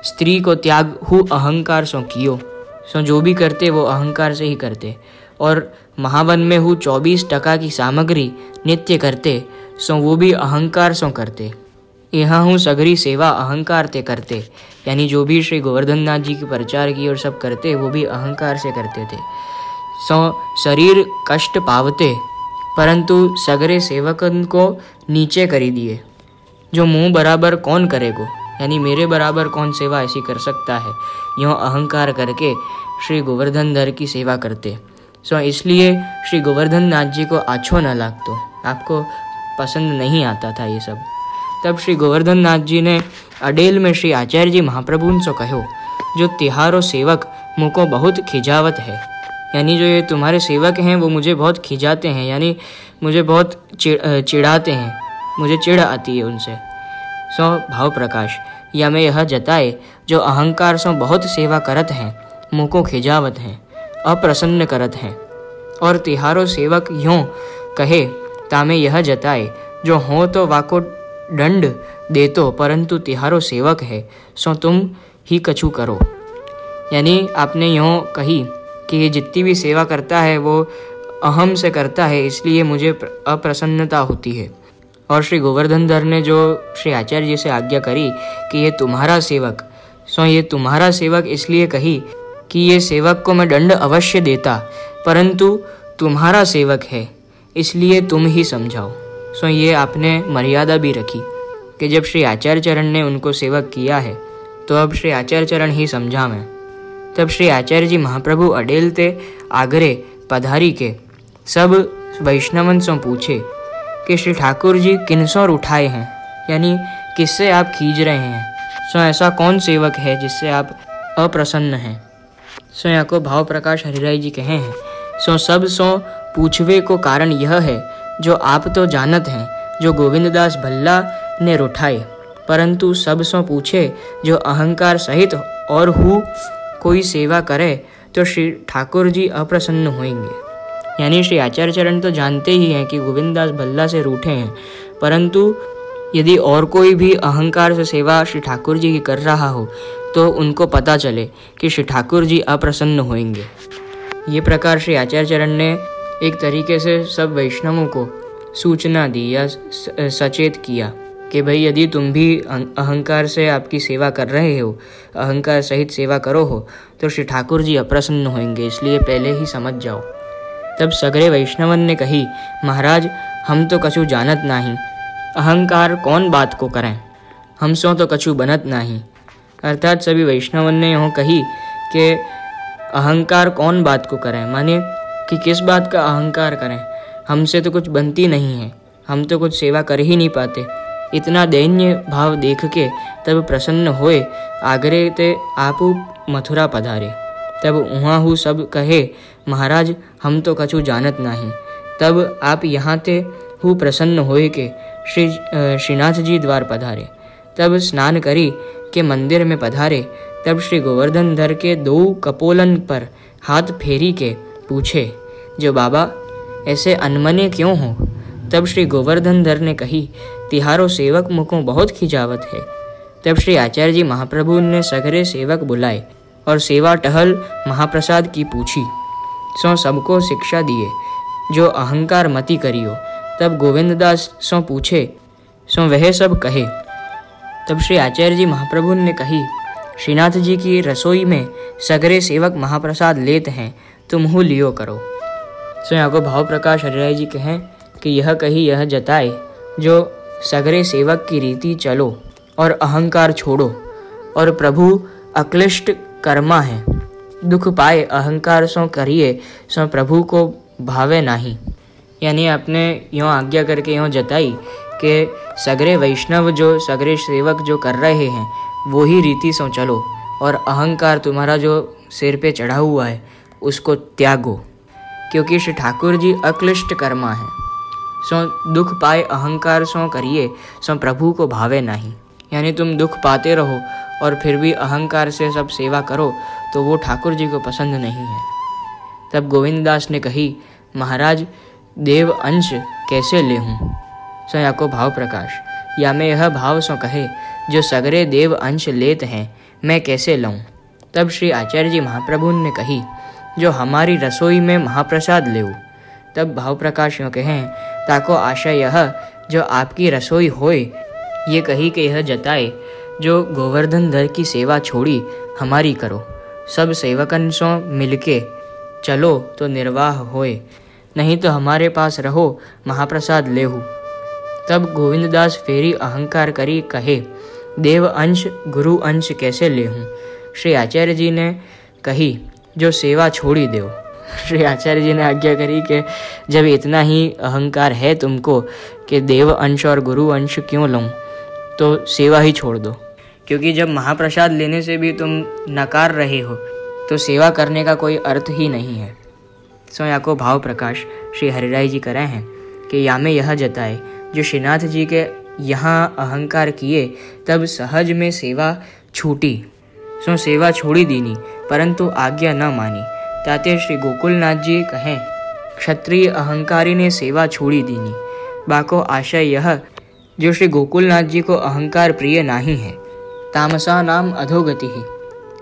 स्त्री को त्याग हु अहंकार सो कियो। सो जो भी करते वो अहंकार से ही करते, और महावन में हु 24% की सामग्री नित्य करते, सो वो भी अहंकार सो करते। यहाँ हूँ सगरी सेवा अहंकार ते करते, यानी जो भी श्री गोवर्धन नाथ जी की प्रचार की और सब करते वो भी अहंकार से करते थे। सो शरीर कष्ट पावते, परंतु सगरे सेवकन को नीचे करी दिए। जो मुँह बराबर कौन करेगो, यानी मेरे बराबर कौन सेवा ऐसी कर सकता है, यूँ अहंकार करके श्री गोवर्धन धर की सेवा करते। सो इसलिए श्री गोवर्धन नाथ जी को आछो न लागतो, आपको पसंद नहीं आता था ये सब। तब श्री गोवर्धन नाथ जी ने अडेल में श्री आचार्य जी महाप्रभु से कहो, जो तिहारो सेवक मुझको बहुत खिजावत है, यानी जो ये तुम्हारे सेवक हैं वो मुझे बहुत खिजाते हैं, यानी मुझे बहुत चिढ़ाते हैं, मुझे चिढ़ आती है उनसे। सो भाव प्रकाश या में यह जताए, जो अहंकार सो बहुत सेवा करत हैं, मुझको खिजावत हैं, अप्रसन्न करत हैं। और तिहारो सेवक यूँ कहे, तामे यह जताए, जो हो तो वाको दंड देतो, परंतु तिहारो सेवक है, सो तुम ही कछु करो। यानी आपने यूँ कही कि ये जितनी भी सेवा करता है वो अहम से करता है, इसलिए मुझे अप्रसन्नता होती है। और श्री गोवर्धन धर ने जो श्री आचार्य जी से आज्ञा करी कि ये तुम्हारा सेवक, सो ये तुम्हारा सेवक इसलिए कही कि ये सेवक को मैं दंड अवश्य देता, परंतु तुम्हारा सेवक है इसलिए तुम ही समझाओ। सो ये आपने मर्यादा भी रखी कि जब श्री आचार्य चरण ने उनको सेवक किया है तो अब श्री आचार्य चरण ही समझा मैं। तब श्री आचार्य जी महाप्रभु अडेलते आगरे पधारी के सब वैष्णवन से पूछे कि श्री ठाकुर जी किनसों उठाए हैं, यानी किससे आप खींच रहे हैं। सो ऐसा कौन सेवक है जिससे आप अप्रसन्न हैं। सो यहाँ को भाव प्रकाश हरिराय जी कहे हैं, सो सब सो पूछवे को कारण यह है, जो आप तो जानत हैं, जो गोविंददास भल्ला ने रुठाए, परंतु सब सो पूछे, जो अहंकार सहित और हु कोई सेवा करे तो श्री ठाकुर जी अप्रसन्न होंगे। यानी श्री आचार्य चरण तो जानते ही हैं कि गोविंददास भल्ला से रूठे हैं, परंतु यदि और कोई भी अहंकार से सेवा श्री ठाकुर जी की कर रहा हो तो उनको पता चले कि श्री ठाकुर जी अप्रसन्न होंगे। ये प्रकार श्री आचार्य चरण ने एक तरीके से सब वैष्णवों को सूचना दी या सचेत किया कि भाई यदि तुम भी अहंकार से आपकी सेवा कर रहे हो, अहंकार सहित सेवा करो हो, तो श्री ठाकुर जी अप्रसन्न होंगे, इसलिए पहले ही समझ जाओ। तब सगरे वैष्णवन ने कही, महाराज हम तो कछु जानत नहीं, अहंकार कौन बात को करें, हम सो तो कछु बनत नहीं। अर्थात सभी वैष्णवन ने यूँ कही कि अहंकार कौन बात को करें, माने कि किस बात का अहंकार करें। हमसे तो कुछ बनती नहीं है, हम तो कुछ सेवा कर ही नहीं पाते। इतना दैन्य भाव देख के तब प्रसन्न होए आगरे ते आपू मथुरा पधारे। तब उहाँ हु सब कहे, महाराज हम तो कछु जानत नहीं। तब आप यहाँ ते हु प्रसन्न होए के श्रीनाथ जी द्वार पधारे। तब स्नान करी के मंदिर में पधारे। तब श्री गोवर्धन धर के 2 कपोलन पर हाथ फेरी के पूछे, जो बाबा ऐसे अनमने क्यों हो। तब श्री गोवर्धन धर ने कही, तिहारो सेवक मुखों बहुत खिजावत है। तब श्री आचार्य जी महाप्रभु ने सगरे सेवक बुलाए और सेवा टहल महाप्रसाद की पूछी। सो सबको शिक्षा दिए, जो अहंकार मति करियो। तब गोविंददास सो पूछे, सो वह सब कहे। तब श्री आचार्य जी महाप्रभु ने कही, श्रीनाथ जी की रसोई में सगरे सेवक महाप्रसाद लेते हैं, तुम हु लियो करो। सो यहाँ को भाव प्रकाश हरिराय जी कहें कि यह कही यह जताए, जो सगरे सेवक की रीति चलो और अहंकार छोड़ो, और प्रभु अक्लिष्ट कर्मा है। दुख पाए अहंकार सो करिए, सो प्रभु को भावे नाही। यानी आपने यों आज्ञा करके यों जताई कि सगरे वैष्णव जो सगरे सेवक जो कर रहे हैं वो ही रीति सो चलो, और अहंकार तुम्हारा जो सिर पे चढ़ा हुआ है उसको त्यागो, क्योंकि श्री ठाकुर जी अक्लिष्ट कर्मा है। सो दुख पाए अहंकार सो करिए, सो प्रभु को भावे नहीं। यानी तुम दुख पाते रहो और फिर भी अहंकार से सब सेवा करो तो वो ठाकुर जी को पसंद नहीं है। तब गोविंददास ने कही, महाराज देव अंश कैसे ले हूँ। सो या को भाव प्रकाश, या मैं यह भाव सो कहे, जो सगरे देव अंश लेत हैं मैं कैसे लऊँ। तब श्री आचार्य जी महाप्रभु ने कही, जो हमारी रसोई में महाप्रसाद लेऊ। तब भाव प्रकाश यूँ कहें, ताको आशा यह जो आपकी रसोई होए, ये कही कि यह जताए, जो गोवर्धन धर की सेवा छोड़ी हमारी करो। सब सेवकन सो मिलके चलो तो निर्वाह होए, नहीं तो हमारे पास रहो महाप्रसाद लेहू। तब गोविंददास फेरी अहंकार करी कहे, देव अंश गुरु अंश कैसे लेहूँ। श्री आचार्य जी ने कही, जो सेवा छोड़ी दो। श्री आचार्य जी ने आज्ञा करी कि जब इतना ही अहंकार है तुमको कि देव अंश और गुरु अंश क्यों लूँ, तो सेवा ही छोड़ दो। क्योंकि जब महाप्रसाद लेने से भी तुम नकार रहे हो तो सेवा करने का कोई अर्थ ही नहीं है। सो या को भाव प्रकाश श्री हरिराय जी करे हैं कि या में यह जताए, जो श्रीनाथ जी के यहाँ अहंकार किए तब सहज में सेवा छूटी। सो सेवा छोड़ी दीनी, परंतु आज्ञा न मानी। ताते श्री गोकुलनाथ जी कहें, क्षत्रिय अहंकारी ने सेवा छोड़ी दीनी। बाको आशय यह, जो श्री गोकुलनाथ जी को अहंकार प्रिय नहीं है। तामसा नाम अधोगति ही।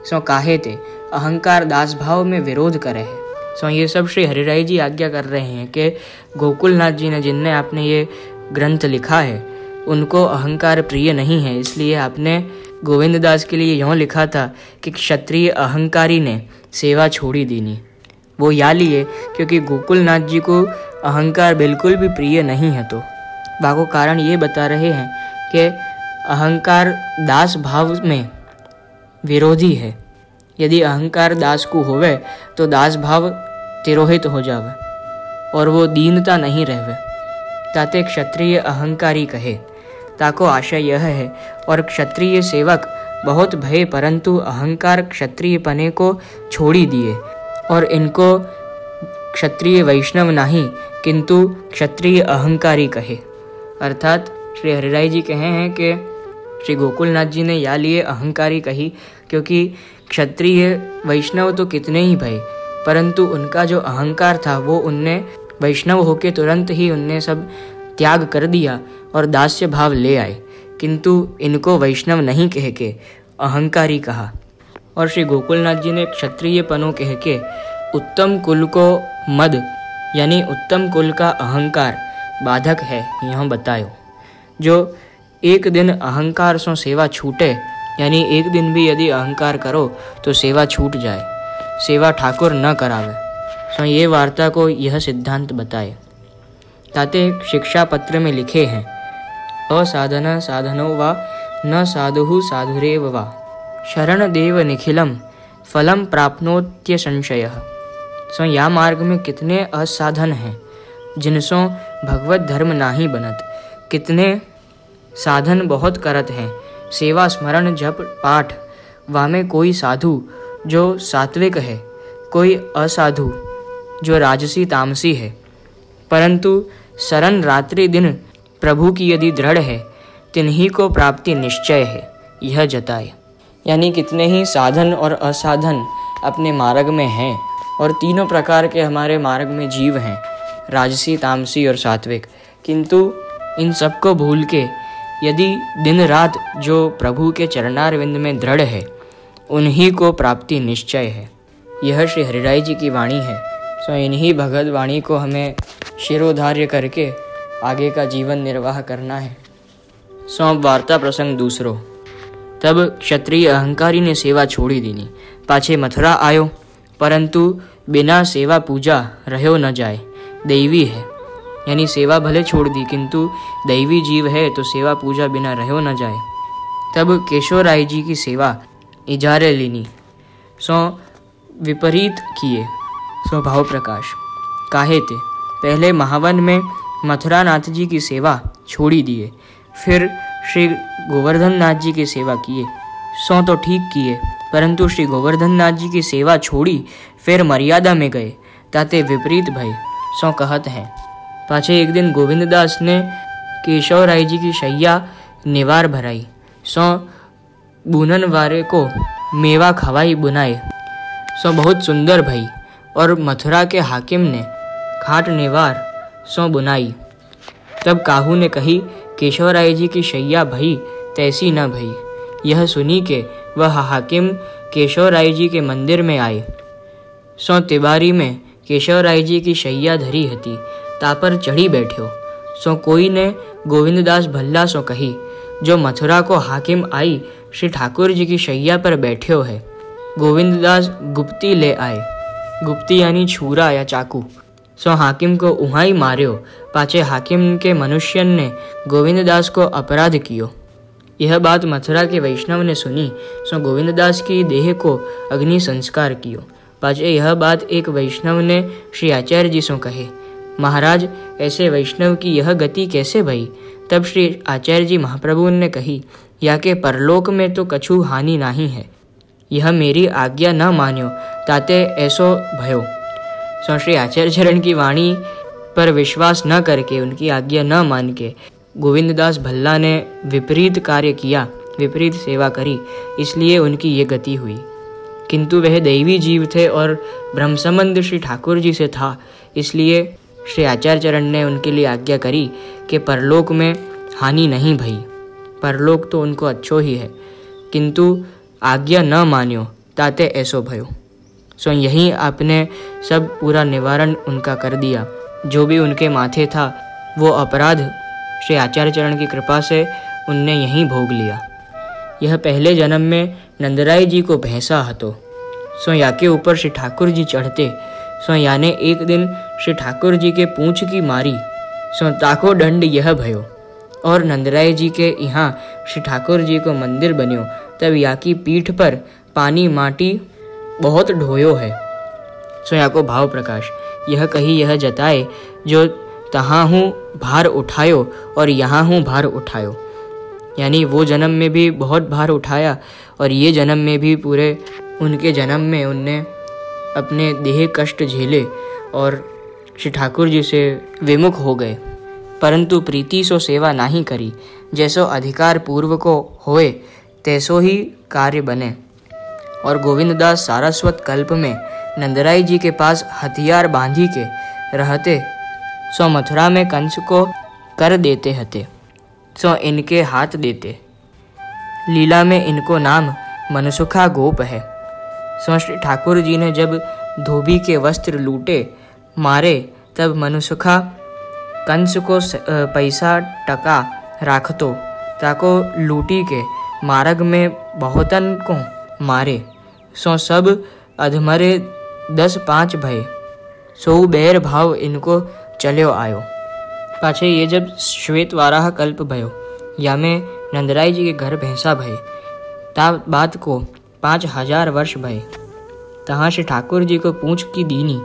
सो काहे ते अहंकार दास भाव में विरोध करे है। सो ये सब श्री हरिराय जी आज्ञा कर रहे हैं कि गोकुलनाथ जी ने, जिनने आपने ये ग्रंथ लिखा है, उनको अहंकार प्रिय नहीं है। इसलिए आपने गोविंददास के लिए यूँ लिखा था कि क्षत्रिय अहंकारी ने सेवा छोड़ी दीनी। वो या लिए क्योंकि गोकुलनाथ जी को अहंकार बिल्कुल भी प्रिय नहीं है। तो बाको कारण ये बता रहे हैं कि अहंकार दास भाव में विरोधी है। यदि अहंकार दास को होवे तो दास भाव तिरोहित हो जावे और वो दीनता नहीं रहवे। ताते क्षत्रिय अहंकारी कहे, ताको आशय यह है। और क्षत्रिय सेवक बहुत भय, परंतु अहंकार क्षत्रिय पने को छोड़ी दिए, और इनको क्षत्रिय वैष्णव नहीं किंतु क्षत्रिय अहंकारी कहे। अर्थात श्री हरिराय जी कहे हैं कि श्री गोकुलनाथ जी ने या लिए अहंकारी कही क्योंकि क्षत्रिय वैष्णव तो कितने ही भय, परंतु उनका जो अहंकार था वो उनने वैष्णव होके तुरंत ही उनने सब त्याग कर दिया और दास्य भाव ले आए, किंतु इनको वैष्णव नहीं कह के अहंकारी कहा। और श्री गोकुलनाथ जी ने क्षत्रिय पनों कह के उत्तम कुल को मद यानी उत्तम कुल का अहंकार बाधक है यहाँ बतायो। जो एक दिन अहंकार सो सेवा छूटे, यानी एक दिन भी यदि अहंकार करो तो सेवा छूट जाए, सेवा ठाकुर न करावे। सो ये वार्ता को यह सिद्धांत बताए। ताते शिक्षा पत्र में लिखे हैं, असाधन साधनो वा न साधु साधुरेव वा शरण देव निखिलम फलम प्राप्नोत्य संशयः। सो या मार्ग में कितने असाधन हैं जिनसों भगवत धर्म नाही बनत। कितने साधन बहुत करत हैं, सेवा स्मरण जप पाठ, वामे कोई साधु जो सात्विक है, कोई असाधु जो राजसी तामसी है, परंतु शरण रात्रि दिन प्रभु की यदि दृढ़ है, तिन्हीं को प्राप्ति निश्चय है, यह जताए। यानी कितने ही साधन और असाधन अपने मार्ग में हैं, और तीनों प्रकार के हमारे मार्ग में जीव हैं, राजसी तामसी और सात्विक, किंतु इन सबको भूल के यदि दिन रात जो प्रभु के चरणारविंद में दृढ़ है, उन्हीं को प्राप्ति निश्चय है। यह श्री हरिराय जी की वाणी है। सो इन्हीं भगवत वाणी को हमें शिरोधार्य करके आगे का जीवन निर्वाह करना है। सो वार्ता प्रसंग दूसरो। तब क्षत्रिय अहंकारी ने सेवा छोड़ी दीनी, पाछे मथुरा आयो, परंतु बिना सेवा पूजा रह्यो न जाए, दैवी है। यानी सेवा भले छोड़ दी, किंतु दैवी जीव है तो सेवा पूजा बिना रह्यो न जाए। तब केशवराय जी की सेवा इजारे लीनी, सो विपरीत किए, सो भाव प्रकाश काहे ते। पहले महावन में मथुरा नाथ जी की सेवा छोड़ी दिए, फिर श्री गोवर्धन नाथ जी की सेवा किए, सो तो ठीक किए, परंतु श्री गोवर्धन नाथ जी की सेवा छोड़ी, फिर मर्यादा में गए, ताते विपरीत भय। सो कहत हैं, पाछे एक दिन गोविंददास ने केशवराय जी की शैया निवार भराई, सो बुनन वारे को मेवा खवाई बुनाए, सो बहुत सुंदर भई। और मथुरा के हाकिम ने खाट निवार सो बुनाई। तब काहू ने कही, केशवराय जी की शैया भई तैसी न भई। यह सुनी के वह हाकिम केशवराय जी के मंदिर में आए। सो तिवारी में केशवराय जी की शैया धरी हती, तापर चढ़ी बैठ्यो। सो कोई ने गोविंददास भल्ला सो कही, जो मथुरा को हाकिम आई श्री ठाकुर जी की शैया पर बैठ्यो है। गोविंददास गुप्ती ले आए, गुप्ती यानी छुरा या चाकू। सो हाकिम को उहाई मार्यो, पाछे हाकिम के मनुष्यन ने गोविंददास को अपराध कियो। यह बात मथुरा के वैष्णव ने सुनी, सो गोविंददास की देह को अग्नि संस्कार कियो। पाछे यह बात एक वैष्णव ने श्री आचार्य जी सो कहे, महाराज ऐसे वैष्णव की यह गति कैसे भई। तब श्री आचार्य जी महाप्रभु ने कही, या के परलोक में तो कछु हानि नहीं है, यह मेरी आज्ञा न मान्यो, ताते ऐसो भयो। सो श्री आचार्य चरण की वाणी पर विश्वास न करके, उनकी आज्ञा न मान के गोविंददास भल्ला ने विपरीत कार्य किया, विपरीत सेवा करी, इसलिए उनकी ये गति हुई। किंतु वह दैवी जीव थे और ब्रह्म संबंध श्री ठाकुर जी से था, इसलिए श्री आचार्य चरण ने उनके लिए आज्ञा करी कि परलोक में हानि नहीं भई, परलोक तो उनको अच्छो ही है, किंतु आज्ञा न मान्यो, ताते ऐसो भयो। सो यहीं आपने सब पूरा निवारण उनका कर दिया। जो भी उनके माथे था वो अपराध श्री आचार्य चरण की कृपा से उनने यहीं भोग लिया। यह पहले जन्म में नंदराय जी को भैंसा हतो। सो या के ऊपर श्री ठाकुर जी चढ़ते। सो याने एक दिन श्री ठाकुर जी के पूंछ की मारी, सो ताको दंड यह भयो। और नंदराय जी के यहाँ श्री ठाकुर जी को मंदिर बन्यो। तब या की पीठ पर पानी माटी बहुत ढोयो है। सो या को भाव प्रकाश यह कही यह जताए, जो तहाँ हूँ भार उठायो और यहाँ हूँ भार उठायो। यानी वो जन्म में भी बहुत भार उठाया और ये जन्म में भी पूरे उनके जन्म में उनने अपने देह कष्ट झेले और श्री ठाकुर जी से विमुख हो गए, परंतु प्रीति सो सेवा नहीं करी। जैसो अधिकार पूर्व को होए तैसो ही कार्य बने। और गोविंददास सारस्वत कल्प में नंदराय जी के पास हथियार बांधी के रहते, सो मथुरा में कंस को कर देते हते, सो इनके हाथ देते। लीला में इनको नाम मनसुखा गोप है। सो श्री ठाकुर जी ने जब धोबी के वस्त्र लूटे मारे, तब मनसुखा कंस को पैसा टका राखतो, ताको लूटी के मार्ग में बहुतन को मारे। सो सब अधमरे 10-5 भय, सो बैर भाव इनको चलो आयो। पाछे ये जब श्वेत वाराह कल्प भयो, या में नंदराय जी के घर भैंसा भय, ता बात को 5000 वर्ष भय। तहाँ से ठाकुर जी को पूछ की दीनी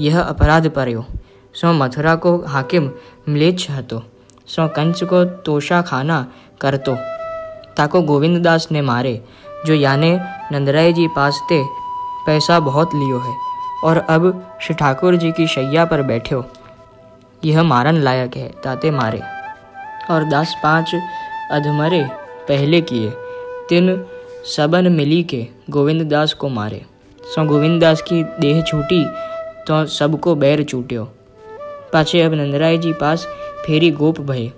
यह अपराध पर्यो। सो मथुरा को हाकिम म्लेच्छ हतो। सो कंस को तोषा खाना करतो। ताको गोविंददास ने मारे, जो याने नंदराय जी पास ते पैसा बहुत लियो है, और अब श्री ठाकुर जी की शैया पर बैठो। यह मारन लायक है, ताते मारे। और 10-5 अधमरे पहले किए, तिन सबन मिली के गोविंददास को मारे। सो गोविंददास की देह छूटी तो सबको बैर छूट्यो। पाछे अब नंदराय जी पास फेरी गोप भये।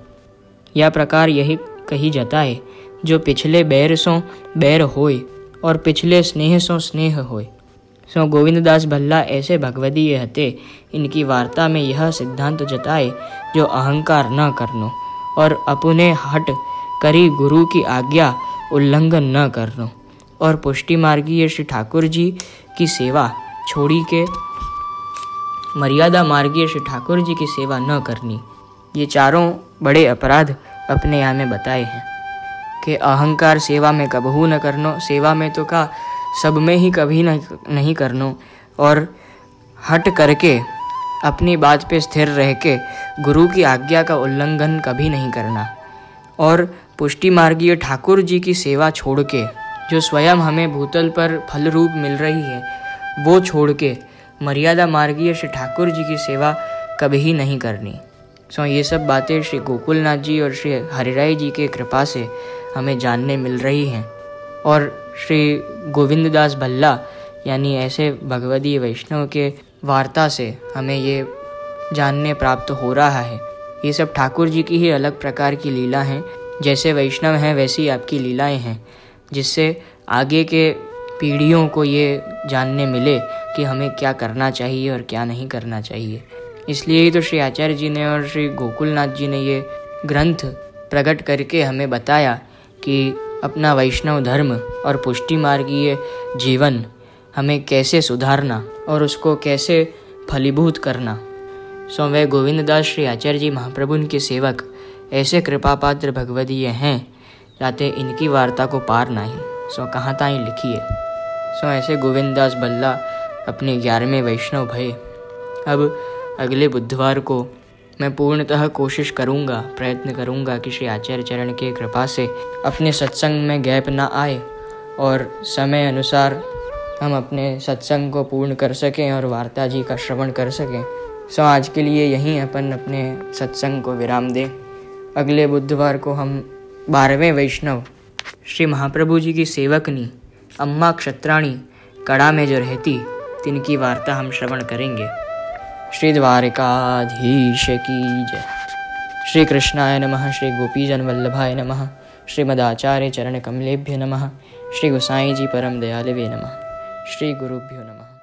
या प्रकार यही कही जताए, जो पिछले बैर सो बैर होय, और पिछले स्नेह सो स्नेह होय। सो गोविंददास भल्ला ऐसे भगवदीय हते। इनकी वार्ता में यह सिद्धांत जताए, जो अहंकार न करनो, और अपने हट करी गुरु की आज्ञा उल्लंघन न करनो, और पुष्टि मार्गीय श्री ठाकुर जी की सेवा छोड़ी के मर्यादा मार्गीय श्री ठाकुर जी की सेवा न करनी। ये चारों बड़े अपराध अपने यहाँ में बताए हैं कि अहंकार सेवा में कबहू न करनो, सेवा में तो का सब में ही कभी नहीं करनो, और हट करके अपनी बात पे स्थिर रह के गुरु की आज्ञा का उल्लंघन कभी नहीं करना, और पुष्टि मार्गीय ठाकुर जी की सेवा छोड़ के जो स्वयं हमें भूतल पर फल रूप मिल रही है वो छोड़ के मर्यादा मार्गीय श्री ठाकुर जी की सेवा कभी ही नहीं करनी। सो ये सब बातें श्री गोकुलनाथ जी और श्री हरिराय जी के कृपा से हमें जानने मिल रही हैं, और श्री गोविंददास भल्ला यानी ऐसे भगवदीय वैष्णव के वार्ता से हमें ये जानने प्राप्त हो रहा है। ये सब ठाकुर जी की ही अलग प्रकार की लीला हैं। जैसे वैष्णव हैं वैसी आपकी लीलाएं हैं, जिससे आगे के पीढ़ियों को ये जानने मिले कि हमें क्या करना चाहिए और क्या नहीं करना चाहिए। इसलिए ही तो श्री आचार्य जी ने और श्री गोकुलनाथ जी ने ये ग्रंथ प्रकट करके हमें बताया कि अपना वैष्णव धर्म और पुष्टि मार्गीय जीवन हमें कैसे सुधारना और उसको कैसे फलीभूत करना। सो वे गोविंददास श्री आचार्य जी महाप्रभु के सेवक ऐसे कृपापात्र भगवदीय हैं, जाते इनकी वार्ता को पार नहीं। सो कहाँ ताई लिखिए। सो ऐसे गोविंददास भल्ला अपने 11वें वैष्णव भये। अब अगले बुधवार को मैं पूर्णतः कोशिश करूँगा, प्रयत्न करूँगा कि श्री आचार्य चरण के कृपा से अपने सत्संग में गैप ना आए और समय अनुसार हम अपने सत्संग को पूर्ण कर सकें और वार्ता जी का श्रवण कर सकें। सो आज के लिए यहीं अपन अपने सत्संग को विराम दें। अगले बुधवार को हम 12वें वैष्णव श्री महाप्रभु जी की सेवकनी अम्मा क्षत्राणी कड़ा में जो रहती तिनकी वार्ता हम श्रवण करेंगे। श्री द्वारिकाधीश की जय। श्री कृष्णाय नमः। श्री गोपीजन वल्लभाय नमः। श्रीमदाचार्य चरण कमलेभ्य नमः। श्री गोसाई जी परम दयालवे नमः। श्री गुरुभ्यो नमः।